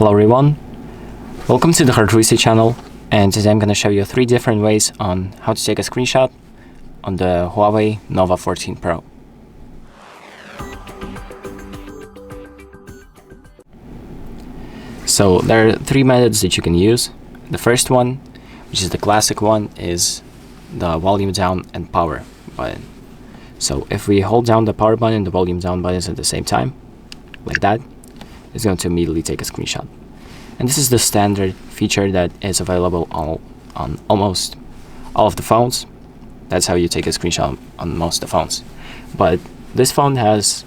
Hello everyone, welcome to the HardReset channel, and today I'm going to show you 3 different ways on how to take a screenshot on the HUAWEI Nova 14 Pro. So there are 3 methods that you can use. The first one, which is the classic one, is the volume down and power button. So if we hold down the power button and the volume down buttons at the same time, like that, it's going to immediately take a screenshot. And this is the standard feature that is available on almost all of the phones. That's how you take a screenshot on most of the phones. But this phone has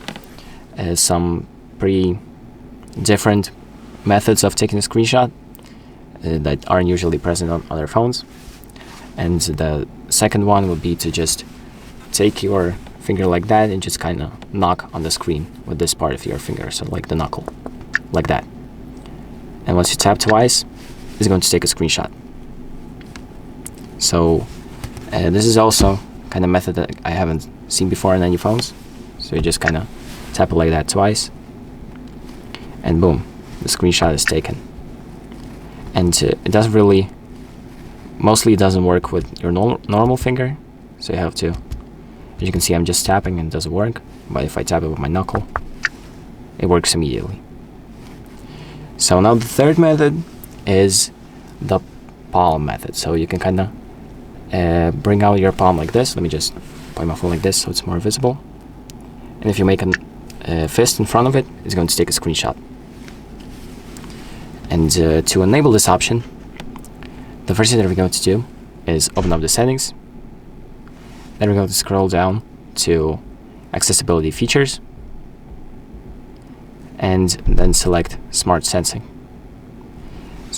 some pretty different methods of taking a screenshot that aren't usually present on other phones. And the second one would be to just take your finger like that and just kind of knock on the screen with this part of your finger, so like the knuckle, like that. And once you tap twice, it's going to take a screenshot. So this is also kind of method that I haven't seen before on any phones. So you just kind of tap it like that twice, and boom, the screenshot is taken. And it doesn't really, mostly it doesn't work with your normal finger, so you have to, as you can see, I'm just tapping and it doesn't work. But if I tap it with my knuckle, it works immediately. So now the third method is the palm method. So you can kind of bring out your palm like this. Let me just point my phone like this so it's more visible. And if you make a fist in front of it, it's going to take a screenshot. And to enable this option, the first thing that we're going to do is open up the settings. Then we're going to scroll down to accessibility features, and then select smart sensing.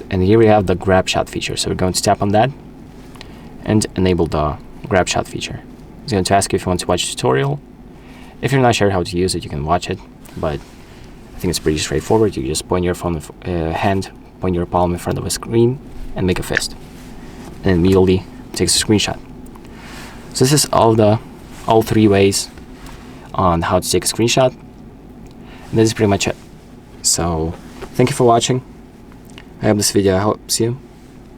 And here we have the grab shot feature. So we're going to tap on that and enable the grab shot feature. It's going to ask you if you want to watch a tutorial. If you're not sure how to use it, you can watch it, but I think it's pretty straightforward. You just point your phone point your palm in front of a screen and make a fist, and immediately takes a screenshot. So this is all 3 ways on how to take a screenshot. And this is pretty much it. So thank you for watching. I hope this video helps you,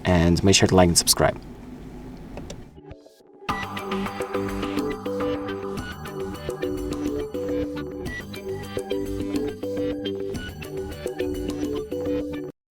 and make sure to like and subscribe.